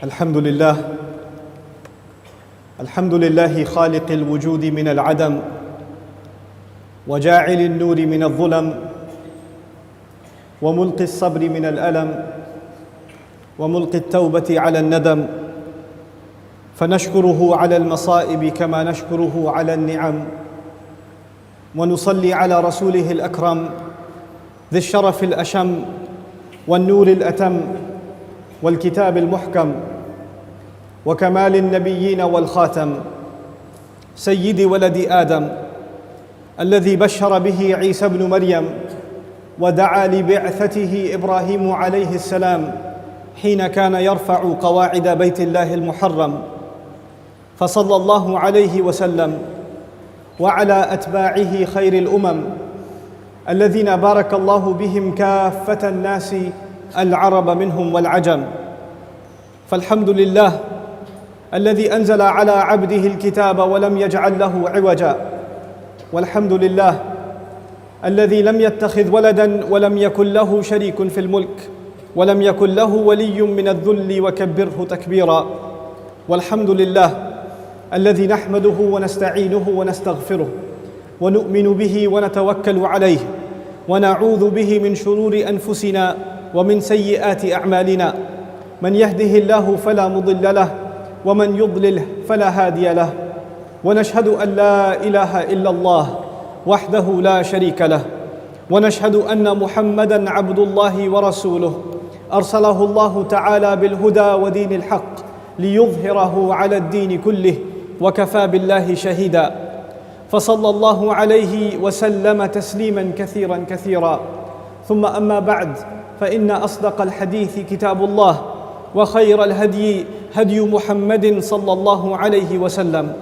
الحمد لله الحمد لله خالق الوجود من العدم وجاعل النور من الظلم وملقي الصبر من الألم وملقي التوبة على الندم فنشكره على المصائب كما نشكره على النعم ونصلي على رسوله الأكرم ذي الشرف الأشم والنور الأتم والكتاب المحكم وكمال النبيين والخاتم سيد ولد آدم الذي بشر به عيسى بن مريم ودعا لبعثته إبراهيم عليه السلام حين كان يرفع قواعد بيت الله المحرم، فصلى الله عليه وسلم وعلى أتباعه خير الأمم الذين بارك الله بهم كافة الناس العرب منهم والعجم. فالحمد لله الذي أنزل على عبده الكتاب ولم يجعل له عوجا، والحمد لله الذي لم يتخذ ولدا ولم يكن له شريك في الملك ولم يكن له ولي من الذل وكبره تكبيرا، والحمد لله الذي نحمده ونستعينه ونستغفره ونؤمن به ونتوكل عليه ونعوذ به من شرور أنفسنا ومن سيئات أعمالنا، من يهده الله فلا مضل له ومن يضلله فلا هادي له، ونشهد أن لا إله إلا الله وحده لا شريك له، ونشهد أن محمدًا عبد الله ورسوله أرسله الله تعالى بالهدى ودين الحق ليظهره على الدين كله وكفى بالله شهيدا، فصلى الله عليه وسلم تسليما كثيرا كثيرا. ثم أما بعد، فإن أصدق الحديث كتاب الله وخير الهدي هدي محمد صلى الله عليه وسلم،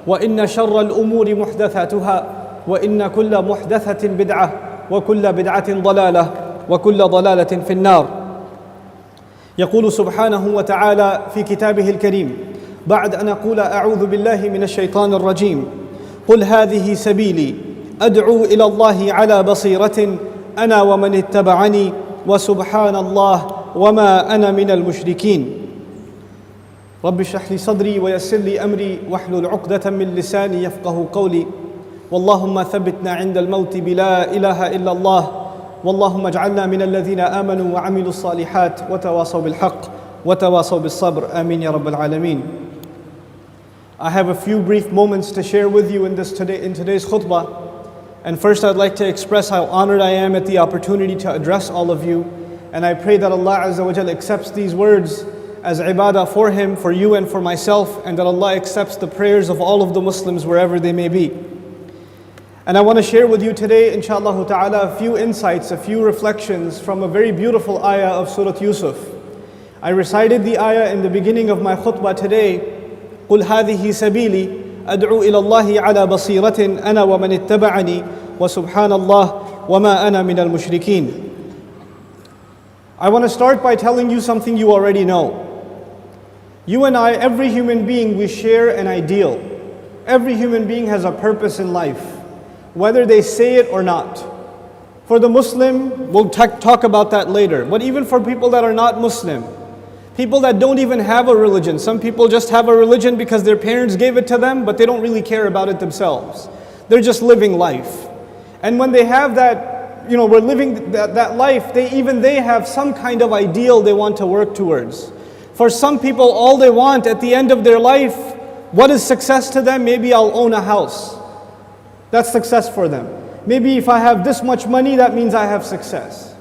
وإن شر الأمور محدثاتها، وإن كل محدثة بدعة وكل بدعة ضلالة وكل ضلالة في النار. يقول سبحانه وتعالى في كتابه الكريم بعد أن أقول أعوذ بالله من الشيطان الرجيم: قل هذه سبيلي أدعو إلى الله على بصيرة أنا ومن اتبعني وسبحان الله وما أنا من المشركين. رب اشرح لي صدري ويسر لي أمري واحلل عقدة من لساني يفقه قولي، واللهم ثبتنا عند الموت بلا إله إلا الله، واللهم اجعلنا من الذين آمنوا وعملوا الصالحات وتواصوا بالحق وتواصوا بالصبر. آمين يا رب العالمين. I have a few brief moments to share with you in today's khutbah. And first I'd like to express how honored I am at the opportunity to address all of you. And I pray that Allah Azza wa Jal accepts these words as ibadah for Him, for you and for myself, and that Allah accepts the prayers of all of the Muslims wherever they may be. And I want to share with you today, inshaAllah ta'ala, a few insights, a few reflections from a very beautiful ayah of Surah Yusuf. I recited the ayah in the beginning of my khutbah today. قل هذه سبيلي أدعو إلى الله على بصيرة أنا ومن اتبعني وسبحان الله وما أنا من المشركين. I want to start by telling you something you already know. You and I, every human being, we share an ideal. Every human being has a purpose in life, whether they say it or not. For the Muslim, we'll talk about that later. But even for people that are not Muslim, people that don't even have a religion. Some people just have a religion because their parents gave it to them, but they don't really care about it themselves. They're just living life. And when they have that, we're living that life, they have some kind of ideal they want to work towards. For some people, all they want at the end of their life, what is success to them? Maybe I'll own a house. That's success for them. Maybe if I have this much money, that means I have success.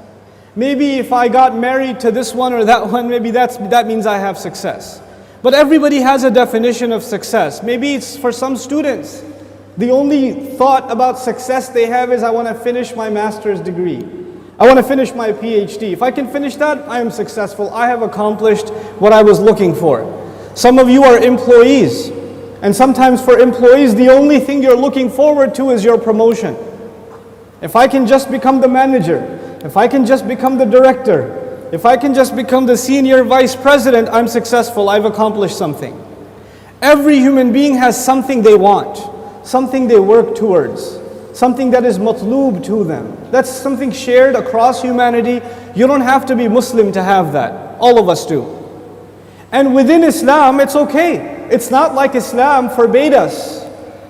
Maybe if I got married to this one or that one, maybe that means I have success. But everybody has a definition of success. Maybe it's for some students, the only thought about success they have is I want to finish my master's degree. I want to finish my PhD. If I can finish that, I am successful. I have accomplished what I was looking for. Some of you are employees. And sometimes for employees, the only thing you're looking forward to is your promotion. If I can just become the manager, if I can just become the director, if I can just become the senior vice president, I'm successful, I've accomplished something. Every human being has something they want, something they work towards, something that is matloob to them. That's something shared across humanity. You don't have to be Muslim to have that. All of us do. And within Islam, it's okay. It's not like Islam forbade us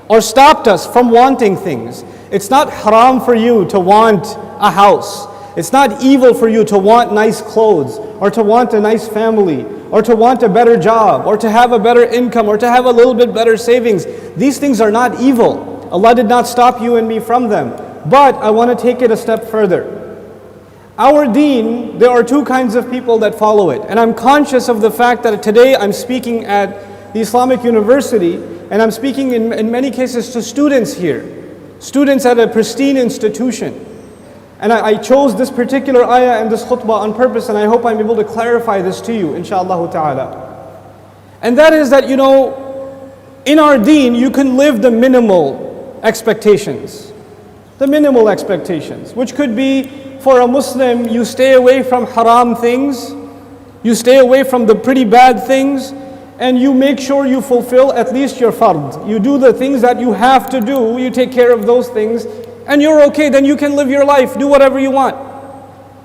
or stopped us from wanting things. It's not haram for you to want a house. It's not evil for you to want nice clothes, or to want a nice family, or to want a better job, or to have a better income, or to have a little bit better savings. These things are not evil. Allah did not stop you and me from them. But I want to take it a step further. Our deen, there are two kinds of people that follow it. And I'm conscious of the fact that today I'm speaking at the Islamic University, and I'm speaking in many cases to students here. Students at a pristine institution. And I chose this particular ayah and this khutbah on purpose, and I hope I'm able to clarify this to you, inshaAllah ta'ala. And that is that, in our deen, you can live the minimal expectations. The minimal expectations, which could be, for a Muslim, you stay away from haram things, you stay away from the pretty bad things, and you make sure you fulfill at least your fard. You do the things that you have to do, you take care of those things, and you're okay, then you can live your life, do whatever you want.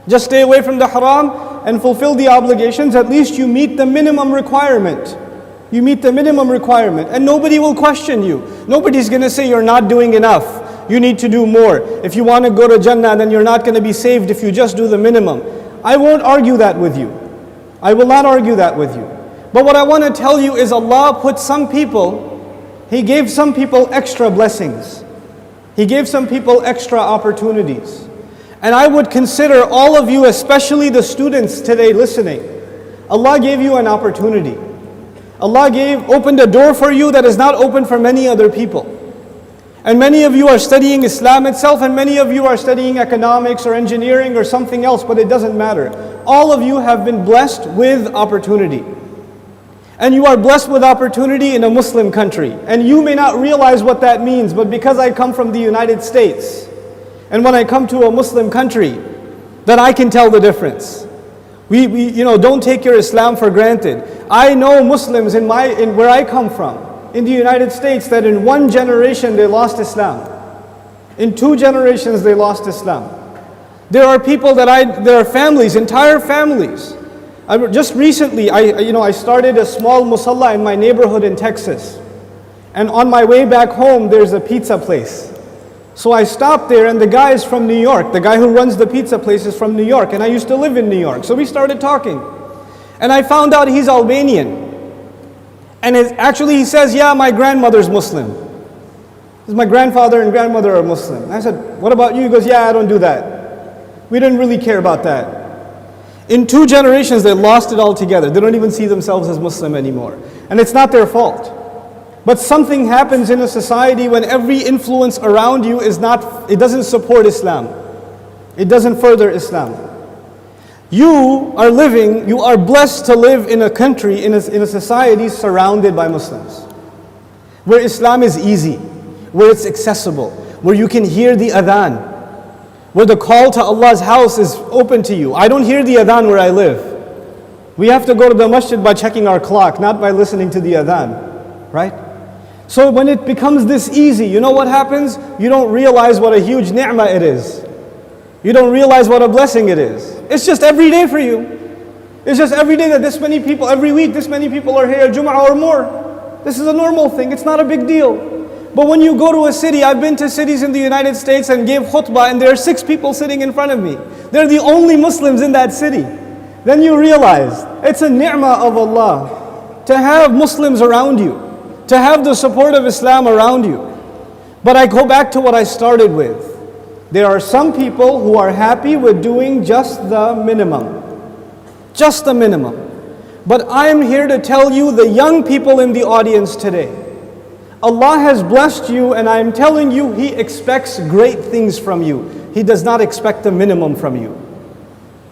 Just stay away from the haram and fulfill the obligations. At least you meet the minimum requirement. You meet the minimum requirement, and nobody will question you. Nobody's going to say you're not doing enough. You need to do more. If you want to go to Jannah, then you're not going to be saved if you just do the minimum. I won't argue that with you. I will not argue that with you. But what I want to tell you is Allah put some people, He gave some people extra blessings. He gave some people extra opportunities. And I would consider all of you, especially the students today listening, Allah gave you an opportunity. Allah opened a door for you that is not open for many other people. And many of you are studying Islam itself, and many of you are studying economics or engineering or something else, but it doesn't matter. All of you have been blessed with opportunity. And you are blessed with opportunity in a Muslim country. And you may not realize what that means, but because I come from the United States, and when I come to a Muslim country, then I can tell the difference. We don't take your Islam for granted. I know Muslims in where I come from, in the United States, that in one generation they lost Islam. In 2 generations they lost Islam. There are people there are families, entire families. Just recently, I started a small musalla in my neighborhood in Texas. And on my way back home, there's a pizza place. So I stopped there, and the guy is from New York. The guy who runs the pizza place is from New York, and I used to live in New York. So we started talking. And I found out he's Albanian. And actually he says, yeah, my grandmother's Muslim. My grandfather and grandmother are Muslim. And I said, what about you? He goes, yeah, I don't do that. We didn't really care about that. In 2 generations, they lost it altogether. They don't even see themselves as Muslim anymore. And it's not their fault. But something happens in a society when every influence around you it doesn't support Islam. It doesn't further Islam. You are blessed to live in a country, in a society surrounded by Muslims. Where Islam is easy, where it's accessible, where you can hear the adhan, where the call to Allah's house is open to you. I don't hear the adhan where I live. We have to go to the masjid by checking our clock, not by listening to the adhan, right? So when it becomes this easy, you know what happens? You don't realize what a huge ni'mah it is. You don't realize what a blessing it is. It's just every day for you. It's just every day that this many people, every week this many people are here, Jum'ah or more. This is a normal thing, it's not a big deal. But when you go to a city, I've been to cities in the United States and gave khutbah, and there are 6 people sitting in front of me. They're the only Muslims in that city. Then you realize it's a ni'mah of Allah to have Muslims around you, to have the support of Islam around you. But I go back to what I started with. There are some people who are happy with doing just the minimum. Just the minimum. But I'm here to tell you, the young people in the audience today, Allah has blessed you, and I'm telling you, He expects great things from you. He does not expect the minimum from you.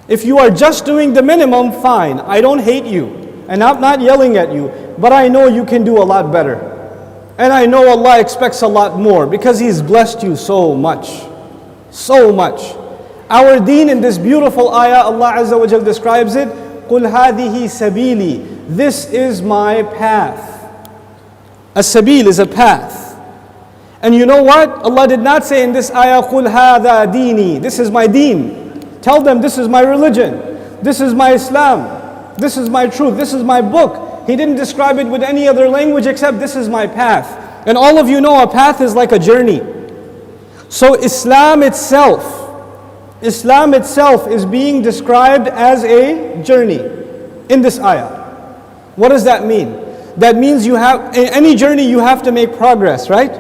If you are just doing the minimum, fine. I don't hate you, and I'm not yelling at you, but I know you can do a lot better. And I know Allah expects a lot more, because He's blessed you so much. So much. Our deen, in this beautiful ayah, Allah Azza wa Jal describes it, قُلْ هَذِهِ سَبِيلِي. This is my path. A sabil is a path. And you know what? Allah did not say in this ayah, قُلْ هَذَا دِينِي. This is my deen. Tell them this is my religion. This is my Islam. This is my truth. This is my book. He didn't describe it with any other language except this is my path. And all of you know a path is like a journey. So Islam itself is being described as a journey in this ayah. What does that mean? That means in any journey you have to make progress, right?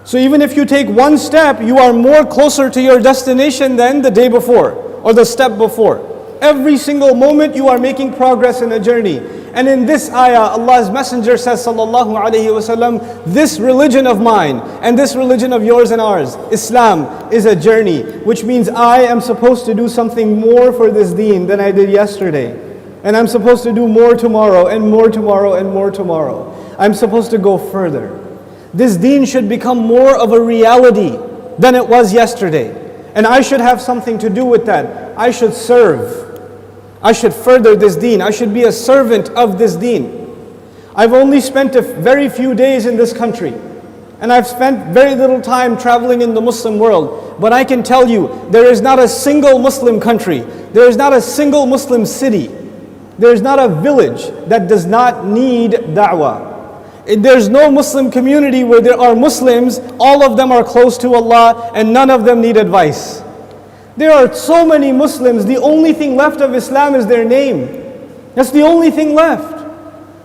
So even if you take one step, you are more closer to your destination than the day before or the step before. Every single moment you are making progress in a journey. And in this ayah, Allah's Messenger says, sallallahu alaihi wasallam, this religion of mine and this religion of yours and ours, Islam, is a journey, which means I am supposed to do something more for this deen than I did yesterday. And I'm supposed to do more tomorrow and more tomorrow and more tomorrow. I'm supposed to go further. This deen should become more of a reality than it was yesterday. And I should have something to do with that. I should serve. I should further this deen. I should be a servant of this deen. I've only spent a very few days in this country. And I've spent very little time traveling in the Muslim world. But I can tell you, there is not a single Muslim country. There is not a single Muslim city. There is not a village that does not need da'wah. There's no Muslim community where there are Muslims, all of them are close to Allah and none of them need advice. There are so many Muslims, the only thing left of Islam is their name. That's the only thing left.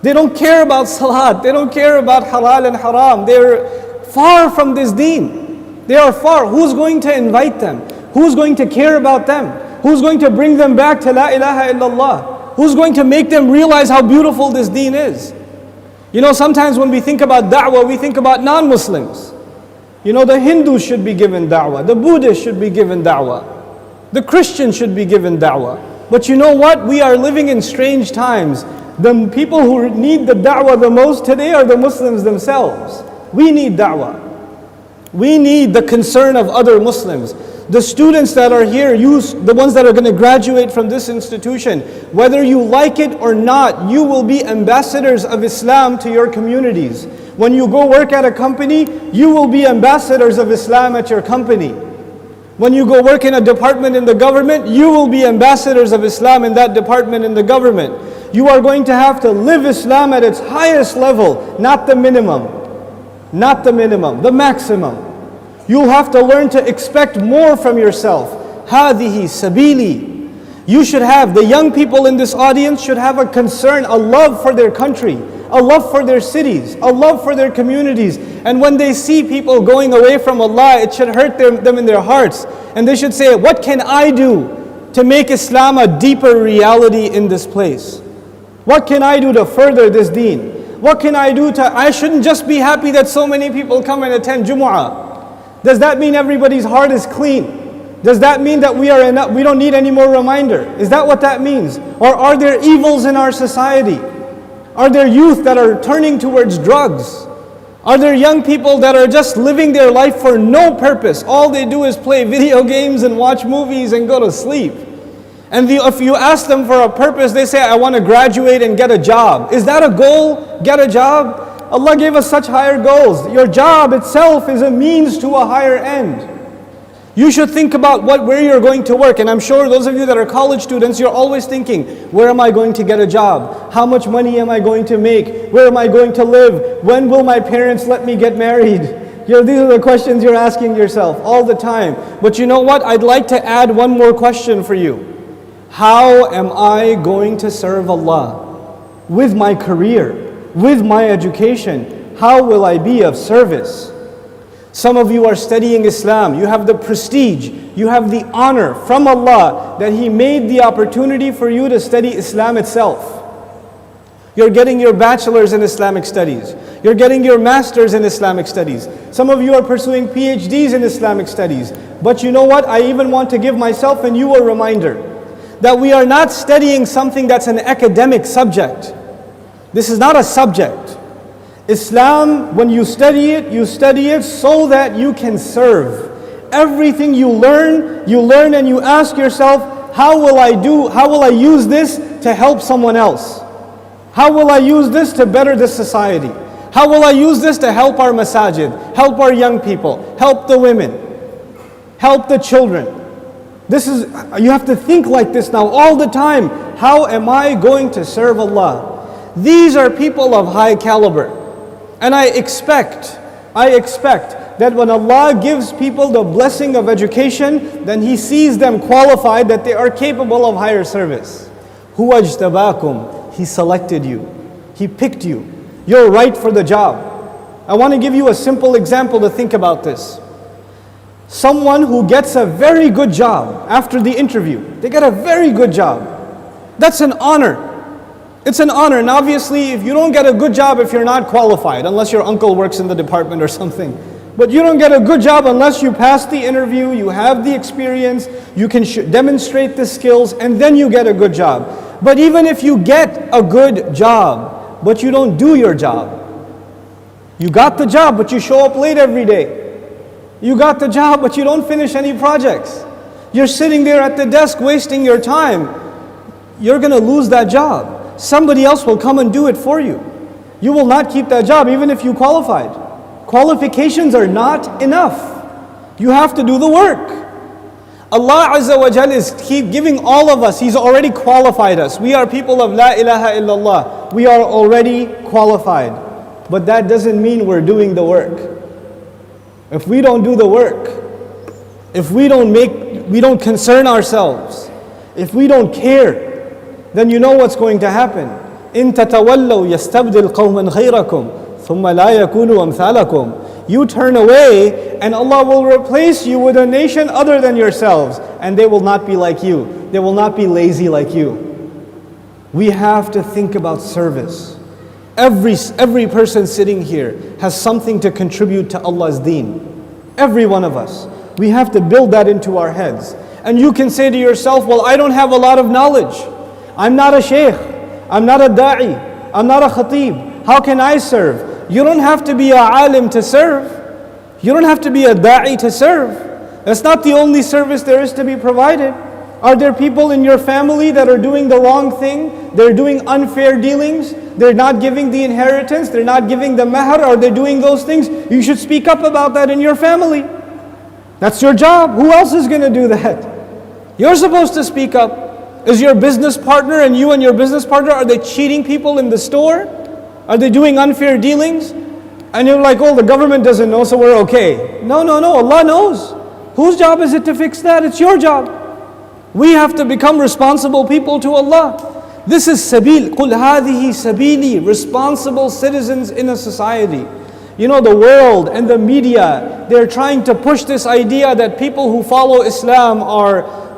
They don't care about salat, they don't care about halal and haram. They're far from this deen. They are far. Who's going to invite them? Who's going to care about them? Who's going to bring them back to La ilaha illallah? Who's going to make them realize how beautiful this deen is? You know, sometimes when we think about da'wah, we think about non-Muslims. You know, the Hindus should be given da'wah. The Buddhists should be given da'wah. The Christians should be given da'wah. But you know what? We are living in strange times. The people who need the da'wah the most today are the Muslims themselves. We need da'wah. We need the concern of other Muslims. The students that are here, the ones that are going to graduate from this institution, whether you like it or not, you will be ambassadors of Islam to your communities. When you go work at a company, you will be ambassadors of Islam at your company. When you go work in a department in the government, you will be ambassadors of Islam in that department in the government. You are going to have to live Islam at its highest level, not the minimum. Not the minimum, the maximum. You'll have to learn to expect more from yourself. هَذِهِ sabili. You should have, the young people in this audience should have a concern, a love for their country, a love for their cities, a love for their communities. And when they see people going away from Allah, it should hurt them in their hearts. And they should say, what can I do to make Islam a deeper reality in this place? What can I do to further this deen? What can I do I shouldn't just be happy that so many people come and attend Jumu'ah. Does that mean everybody's heart is clean? Does that mean that we don't need any more reminder? Is that what that means? Or are there evils in our society? Are there youth that are turning towards drugs? Are there young people that are just living their life for no purpose? All they do is play video games and watch movies and go to sleep. And if you ask them for a purpose, they say, I want to graduate and get a job. Is that a goal? Get a job? Allah gave us such higher goals. Your job itself is a means to a higher end. You should think about where you're going to work. And I'm sure those of you that are college students, you're always thinking, where am I going to get a job? How much money am I going to make? Where am I going to live? When will my parents let me get married? These are the questions you're asking yourself all the time. But you know what? I'd like to add one more question for you. How am I going to serve Allah? With my career, with my education, how will I be of service? Some of you are studying Islam. You have the prestige, you have the honor from Allah that He made the opportunity for you to study Islam itself. You're getting your bachelor's in Islamic studies. You're getting your master's in Islamic studies. Some of you are pursuing PhDs in Islamic studies. But you know what? I even want to give myself and you a reminder that we are not studying something that's an academic subject. This is not a subject. Islam, when you study it so that you can serve. Everything you learn and you ask yourself, how will I use this to help someone else? How will I use this to better this society? How will I use this to help our masajid, help our young people, help the women, help the children? You have to think like this now all the time. How am I going to serve Allah? These are people of high caliber. And I expect that when Allah gives people the blessing of education, then He sees them qualified, that they are capable of higher service. Huwa ajtabakum. He selected you. He picked you. You're right for the job. I want to give you a simple example to think about this. Someone who gets a very good job after the interview, they get a very good job. That's an honor. It's an honor. And obviously, if you don't get a good job if you're not qualified, unless your uncle works in the department or something. But you don't get a good job unless you pass the interview, you have the experience, you can demonstrate the skills, and then you get a good job. But even if you get a good job, but you don't do your job, you got the job, but you show up late every day. You got the job, but you don't finish any projects. You're sitting there at the desk wasting your time. You're going to lose that job. Somebody else will come and do it for you. You will not keep that job even if you qualified. Qualifications are not enough. You have to do the work. Allah Azza wa Jal is keep giving all of us. He's already qualified us. We are people of La ilaha illallah. We are already qualified. But that doesn't mean we're doing the work. If we don't do the work, if we don't concern ourselves, if we don't care, then you know what's going to happen. إِن تَتَوَلَّوْا يَسْتَبْدِلْ قَوْمًا غَيْرَكُمْ ثُمَّ لَا يَكُونُوا أَمْثَالَكُمْ. You turn away and Allah will replace you with a nation other than yourselves, and they will not be like you. They will not be lazy like you. We have to think about service. Every person sitting here has something to contribute to Allah's deen. Every one of us. We have to build that into our heads. And you can say to yourself, well, I don't have a lot of knowledge. I'm not a sheikh. I'm not a da'i. I'm not a khatib. How can I serve? You don't have to be a alim to serve. You don't have to be a da'i to serve. That's not the only service there is to be provided. Are there people in your family that are doing the wrong thing? They're doing unfair dealings. They're not giving the inheritance. They're not giving the mahr. Are they doing those things? You should speak up about that in your family. That's your job. Who else is going to do that? You're supposed to speak up. Is your business partner and you and your business partner, are they cheating people in the store? Are they doing unfair dealings? And you're like, oh, the government doesn't know, so we're okay. No. Allah knows. Whose job is it to fix that? It's your job. We have to become responsible people to Allah. This is sabil. قُلْ هَذِهِ سَبِيلِي. Responsible citizens in a society. You know, the world and the media, they're trying to push this idea that people who follow Islam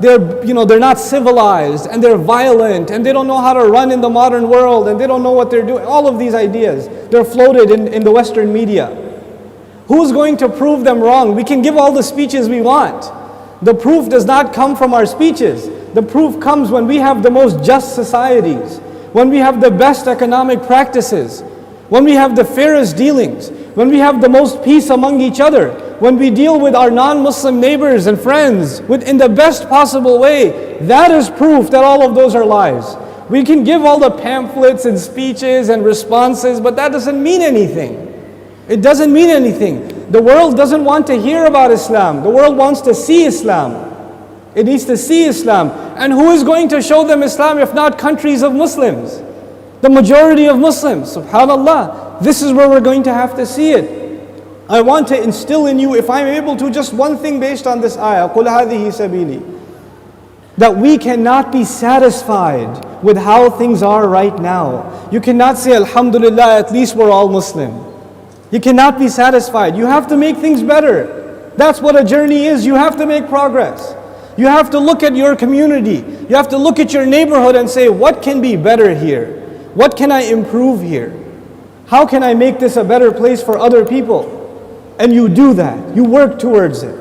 they're not civilized and they're violent and they don't know how to run in the modern world and they don't know what they're doing. All of these ideas, they're floated in the Western media. Who's going to prove them wrong? We can give all the speeches we want. The proof does not come from our speeches. The proof comes when we have the most just societies, when we have the best economic practices, when we have the fairest dealings, when we have the most peace among each other, when we deal with our non-Muslim neighbors and friends in the best possible way. That is proof that all of those are lies. We can give all the pamphlets and speeches and responses, but that doesn't mean anything. It doesn't mean anything. The world doesn't want to hear about Islam. The world wants to see Islam. It needs to see Islam. And who is going to show them Islam if not countries of Muslims? The majority of Muslims. SubhanAllah. This is where we're going to have to see it. I want to instill in you, if I'm able to, just one thing based on this ayah. قُلْ هَذِهِ سَبِيلِي. That we cannot be satisfied with how things are right now. You cannot say, Alhamdulillah, at least we're all Muslim. You cannot be satisfied. You have to make things better. That's what a journey is. You have to make progress. You have to look at your community. You have to look at your neighborhood and say, what can be better here? What can I improve here? How can I make this a better place for other people? And you do that. You work towards it.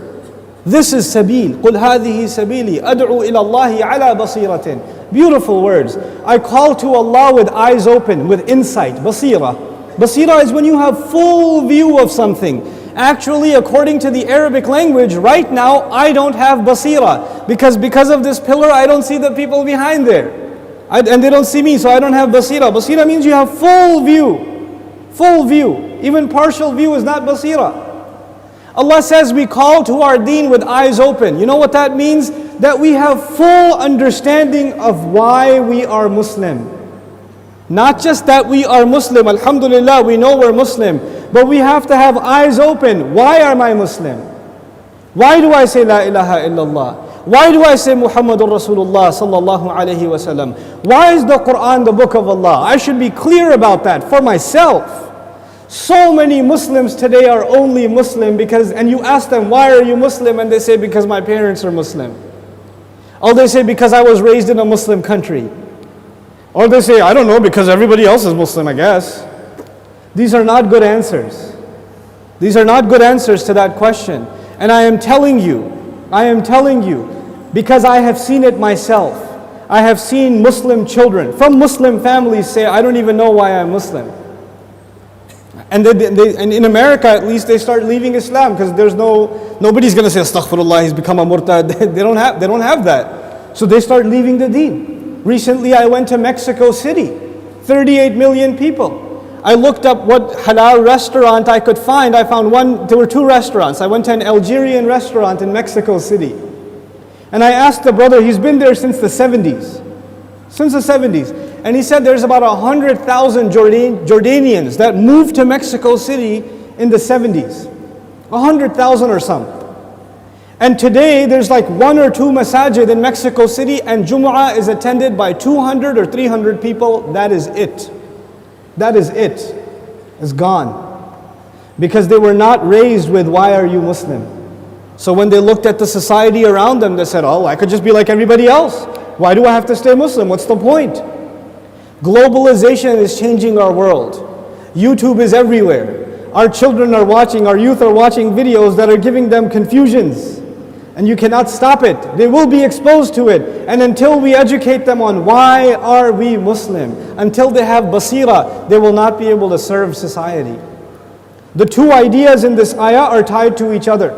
This is sabil. قُلْ هَذِهِ سَبِيلِي أَدْعُو إِلَى اللَّهِ عَلَى بَصِيرَةٍ. Beautiful words. I call to Allah with eyes open, with insight. Basira. Basira is when you have full view of something. Actually, according to the Arabic language, right now, I don't have basira. Because of this pillar, I don't see the people behind there. And they don't see me, so I don't have basira. Basira means you have full view. Full view. Even partial view is not basira. Allah says we call to our deen with eyes open. You know what that means? That we have full understanding of why we are Muslim. Not just that we are Muslim, alhamdulillah, we know we're Muslim, but we have to have eyes open. Why am I Muslim? Why do I say La ilaha illallah? Why do I say Muhammadur Rasulullah sallallahu alayhi wa sallam? Why is the Quran the book of Allah? I should be clear about that for myself. So many Muslims today are only Muslim because, and you ask them, why are you Muslim? And they say, because my parents are Muslim. Or they say, because I was raised in a Muslim country. Or they say, I don't know, because everybody else is Muslim, I guess. These are not good answers. These are not good answers to that question. And I am telling you, because I have seen it myself. I have seen Muslim children from Muslim families say, I don't even know why I'm Muslim. And in America, at least, they start leaving Islam because nobody's going to say, astaghfirullah, he's become a murtad. They don't have that. So they start leaving the deen. Recently, I went to Mexico City, 38 million people. I looked up what halal restaurant I could find. I found one, there were two restaurants. I went to an Algerian restaurant in Mexico City. And I asked the brother, he's been there since the 70s. Since the 70s. And he said there's about 100,000 Jordanians that moved to Mexico City in the 70s. 100,000 or some. And today there's like one or two masajid in Mexico City and Jumu'ah is attended by 200 or 300 people. That is it. That is it. It's gone. Because they were not raised with, why are you Muslim? So when they looked at the society around them, they said, oh, I could just be like everybody else. Why do I have to stay Muslim? What's the point? Globalization is changing our world. YouTube is everywhere. Our children are watching, our youth are watching videos that are giving them confusions. And you cannot stop it. They will be exposed to it. And until we educate them on why are we Muslim, until they have basira, they will not be able to serve society. The two ideas in this ayah are tied to each other.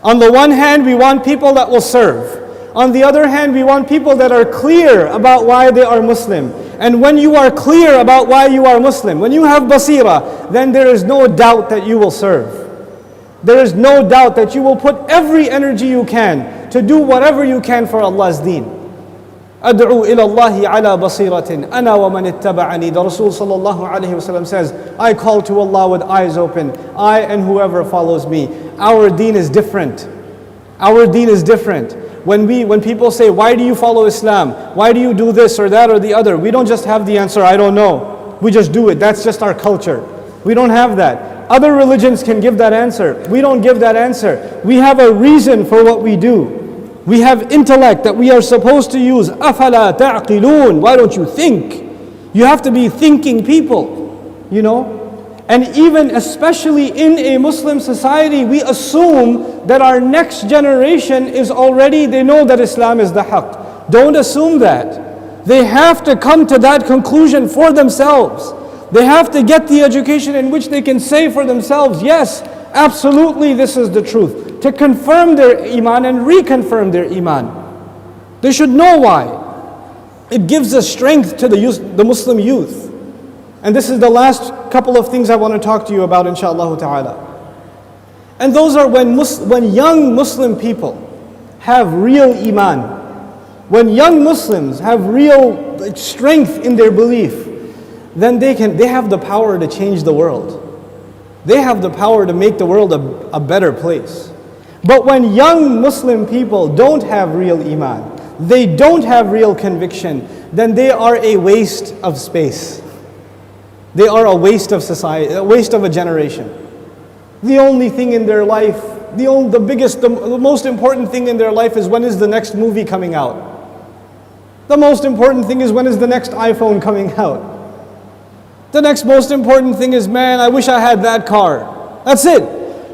On the one hand, we want people that will serve. On the other hand, we want people that are clear about why they are Muslim. And when you are clear about why you are Muslim, when you have basira, then there is no doubt that you will serve. There is no doubt that you will put every energy you can to do whatever you can for Allah's deen. أدعو إلى الله على بصيرة أنا ومن اتبعني. The Rasul sallallahu alayhi wa sallam says, I call to Allah with eyes open, I and whoever follows me. Our deen is different. Our deen is different. When people say, why do you follow Islam? Why do you do this or that or the other? We don't just have the answer, I don't know. We just do it. That's just our culture. We don't have that. Other religions can give that answer. We don't give that answer. We have a reason for what we do. We have intellect that we are supposed to use. أَفَلَا تَعْقِلُونَ. Why don't you think? You have to be thinking people, you know. And even especially in a Muslim society, we assume that our next generation is already, they know that Islam is the haqq. Don't assume that. They have to come to that conclusion for themselves. They have to get the education in which they can say for themselves, yes, absolutely this is the truth. To confirm their iman and reconfirm their iman. They should know why. It gives us strength to the Muslim youth. And this is the last couple of things I want to talk to you about, inshaAllah ta'ala. And those are when young Muslim people have real iman. When young Muslims have real strength in their belief, then they have the power to change the world. They have the power to make the world a better place. But when young Muslim people don't have real iman, they don't have real conviction, then they are a waste of space. They are a waste of society, a waste of a generation. The only thing in their life, the most important thing in their life is when is the next movie coming out. The most important thing is when is the next iPhone coming out. The next most important thing is, man, I wish I had that car. That's it.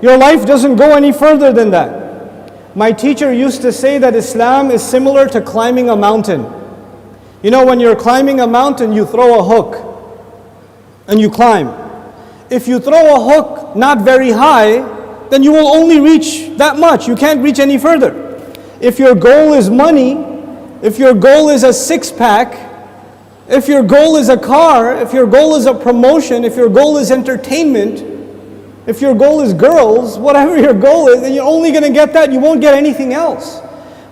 Your life doesn't go any further than that. My teacher used to say that Islam is similar to climbing a mountain. You know, when you're climbing a mountain, you throw a hook and you climb. If you throw a hook not very high, then you will only reach that much. You can't reach any further. If your goal is money, if your goal is a six-pack, if your goal is a car, if your goal is a promotion, if your goal is entertainment, If your goal is girls, whatever your goal is, then you're only going to get that, you won't get anything else.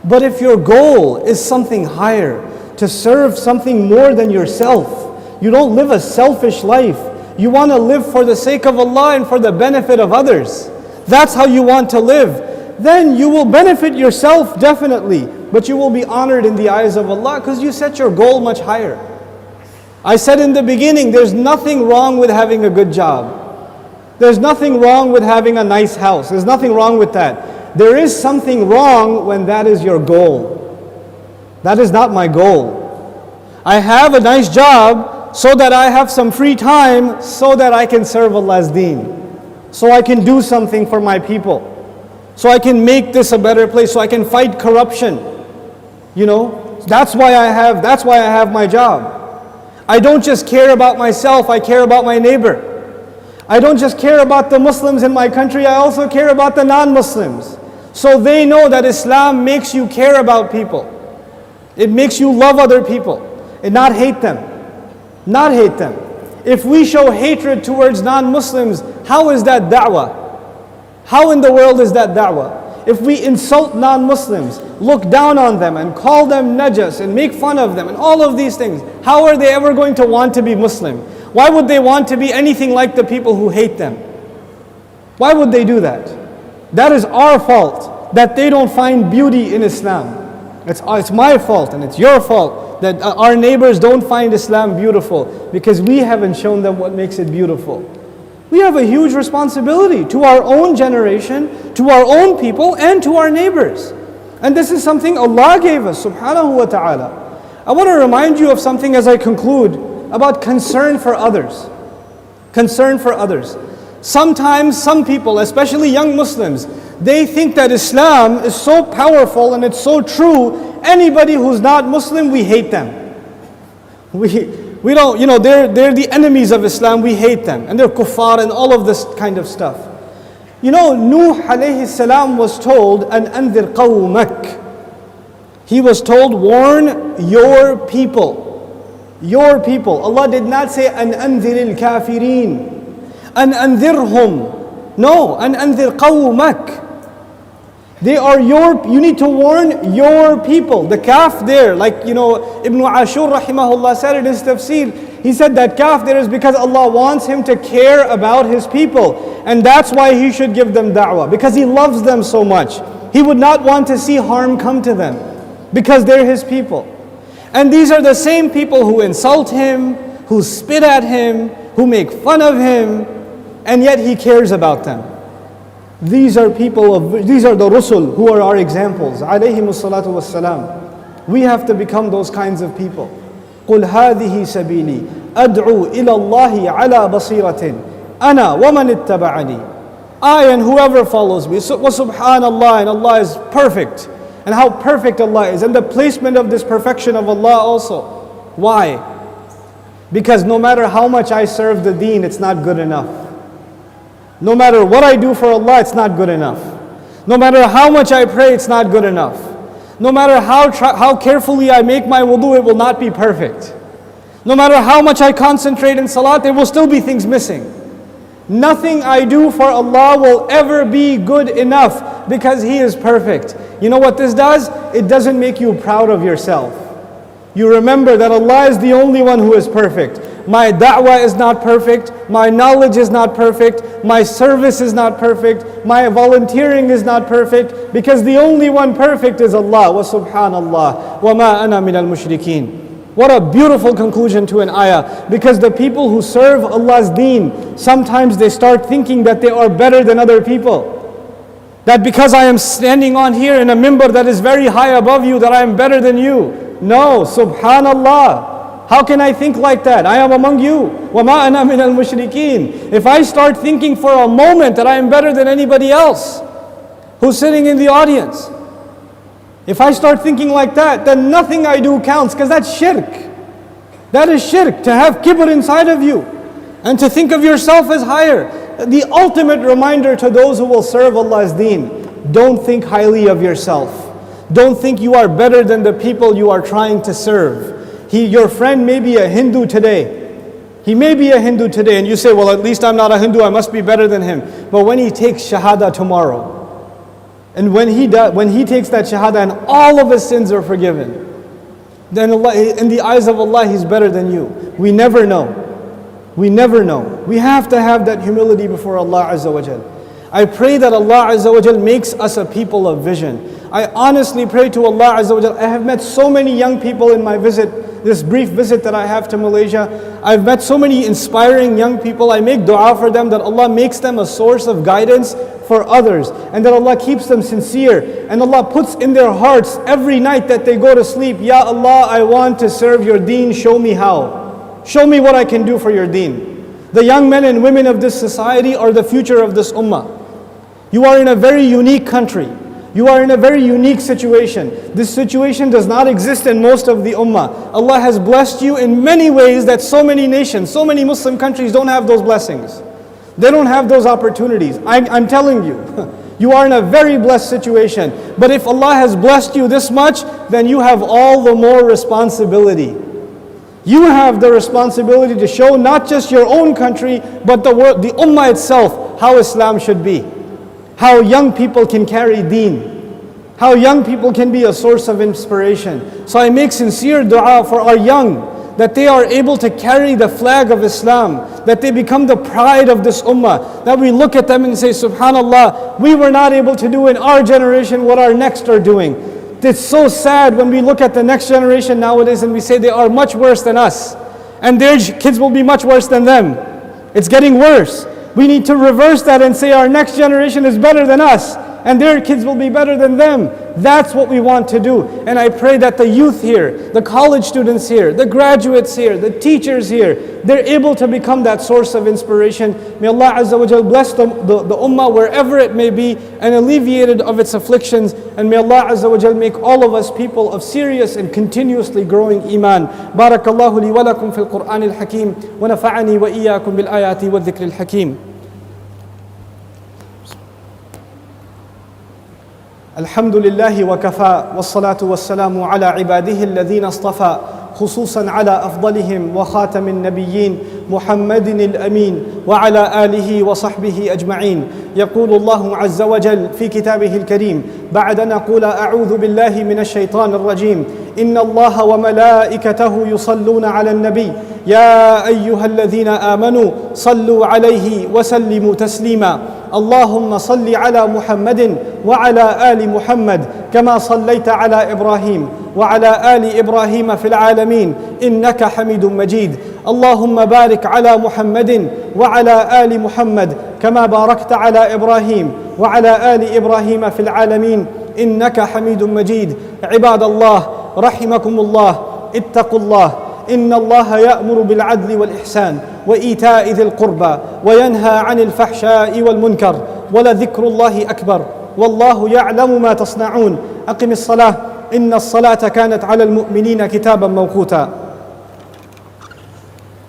But if your goal is something higher, to serve something more than yourself, you don't live a selfish life, you want to live for the sake of Allah and for the benefit of others, that's how you want to live, then you will benefit yourself definitely, but you will be honored in the eyes of Allah because you set your goal much higher. I said in the beginning, there's nothing wrong with having a good job. There's nothing wrong with having a nice house. There's nothing wrong with that. There is something wrong when that is your goal. That is not my goal. I have a nice job so that I have some free time so that I can serve Allah's deen. So I can do something for my people. So I can make this a better place. So I can fight corruption. You know, that's why I have my job. I don't just care about myself, I care about my neighbor. I don't just care about the Muslims in my country, I also care about the non-Muslims. So they know that Islam makes you care about people. It makes you love other people and not hate them. Not hate them. If we show hatred towards non-Muslims, how is that da'wah? How in the world is that da'wah? If we insult non-Muslims, look down on them and call them najas and make fun of them and all of these things, how are they ever going to want to be Muslim? Why would they want to be anything like the people who hate them? Why would they do that? That is our fault, that they don't find beauty in Islam. It's my fault and it's your fault that our neighbors don't find Islam beautiful because we haven't shown them what makes it beautiful. We have a huge responsibility to our own generation, to our own people, and to our neighbors. And this is something Allah gave us, subhanahu wa ta'ala. I want to remind you of something as I conclude about concern for others. Concern for others. Sometimes some people, especially young Muslims, they think that Islam is so powerful and it's so true, anybody who's not Muslim, we hate them. We don't, they're the enemies of Islam, we hate them. And they're kuffar and all of this kind of stuff. You know, Nuh alayhi salam was told, an anzir qawmak. He was told, warn your people. Your people. Allah did not say, an anzir al-kafirin. An anzirhum. No, an anzir qawmak. They are you need to warn your people. The kaf there, like Ibn Ashur rahimahullah said in his tafsir, he said that kaf there is because Allah wants him to care about his people. And that's why he should give them da'wah. Because he loves them so much. He would not want to see harm come to them. Because they're his people. And these are the same people who insult him, who spit at him, who make fun of him, and yet he cares about them. These are the Rusul who are our examples. Alayhimus salatu wassalam. We have to become those kinds of people. قُلْ هَذِهِ سَبِيلِي أَدْعُو إِلَى اللَّهِ عَلَى بَصِيرَةٍ أَنَا وَمَنِ اتَّبَعَنِي. I and whoever follows me. Subhanallah, and Allah is perfect. And how perfect Allah is. And the placement of this perfection of Allah also. Why? Because no matter how much I serve the deen, it's not good enough. No matter what I do for Allah, it's not good enough. No matter how much I pray, it's not good enough. No matter how carefully I make my wudu, it will not be perfect. No matter how much I concentrate in salat, there will still be things missing. Nothing I do for Allah will ever be good enough because He is perfect. You know what this does? It doesn't make you proud of yourself. You remember that Allah is the only one who is perfect. My da'wah is not perfect, my knowledge is not perfect, my service is not perfect, my volunteering is not perfect, because the only one perfect is Allah. Wa subhanallah, wa ma ana min al-mushrikeen. What a beautiful conclusion to an ayah. Because the people who serve Allah's deen, sometimes they start thinking that they are better than other people. That because I am standing on here in a mimbar that is very high above you, that I am better than you. No, subhanallah. How can I think like that? I am among you. وَمَا أَنَا مِنَ الْمُشْرِكِينَ. If I start thinking for a moment that I am better than anybody else who's sitting in the audience, if I start thinking like that, then nothing I do counts, because that's shirk. That is shirk, to have kibr inside of you and to think of yourself as higher. The ultimate reminder to those who will serve Allah's deen, don't think highly of yourself. Don't think you are better than the people you are trying to serve. Your friend may be a Hindu today. He may be a Hindu today and you say, well, at least I'm not a Hindu, I must be better than him. But when he takes Shahada tomorrow, and when he takes that Shahada and all of his sins are forgiven, then Allah, in the eyes of Allah, he's better than you. We never know. We never know. We have to have that humility before Allah Azza wa Jal. I pray that Allah Azza wa Jal makes us a people of vision. I honestly pray to Allah Azza wa Jal. I have met so many young people in my visit, this brief visit that I have to Malaysia. I've met so many inspiring young people. I make dua for them that Allah makes them a source of guidance for others, and that Allah keeps them sincere, and Allah puts in their hearts every night that they go to sleep, Ya Allah, I want to serve your deen, show me how. Show me what I can do for your deen. The young men and women of this society are the future of this ummah. You are in a very unique country. You are in a very unique situation. This situation does not exist in most of the ummah. Allah has blessed you in many ways that so many nations, so many Muslim countries don't have those blessings. They don't have those opportunities. I'm telling you, you are in a very blessed situation. But if Allah has blessed you this much, then you have all the more responsibility. You have the responsibility to show not just your own country, but the world, the ummah itself, how Islam should be. How young people can carry deen. How young people can be a source of inspiration. So I make sincere dua for our young, that they are able to carry the flag of Islam, that they become the pride of this ummah, that we look at them and say, Subhanallah, we were not able to do in our generation what our next are doing. It's so sad when we look at the next generation nowadays and we say they are much worse than us, and their kids will be much worse than them. It's getting worse. We need to reverse that and say our next generation is better than us, and their kids will be better than them. That's what we want to do. And I pray that the youth here, the college students here, the graduates here, the teachers here, they're able to become that source of inspiration. May Allah Azza wa Jal bless the ummah wherever it may be and alleviate it of its afflictions. And may Allah Azza wa Jal make all of us people of serious and continuously growing iman. Barakallahu li wa lakum fil Qur'an al-Hakim wa nafa'ani wa iyyakum bil ayati wa dhikr al-Hakim. الحمد لله وكفى والصلاة والسلام على عباده الذين اصطفى خصوصا على أفضلهم وخاتم النبيين محمد الأمين وعلى آله وصحبه أجمعين. يقول الله عز وجل في كتابه الكريم بعد أن نقول أعوذ بالله من الشيطان الرجيم إن الله وملائكته يصلون على النبي يا أيها الذين آمنوا صلوا عليه وسلموا تسليما. اللهم صل على محمد وعلى آل محمد كما صليت على إبراهيم وعلى آل إبراهيم في العالمين إنك حميد مجيد. اللهم بارك على محمد وعلى آل محمد كما باركت على إبراهيم وعلى آل إبراهيم في العالمين إنك حميد مجيد. عباد الله رحمكم الله، اتقوا الله. إن الله يأمر بالعدل والإحسان وإيتاء ذي القربى وينهى عن الفحشاء والمنكر ولذكر الله أكبر والله يعلم ما تصنعون. أقم الصلاة إن الصلاة كانت على المؤمنين كتابا موقوتا.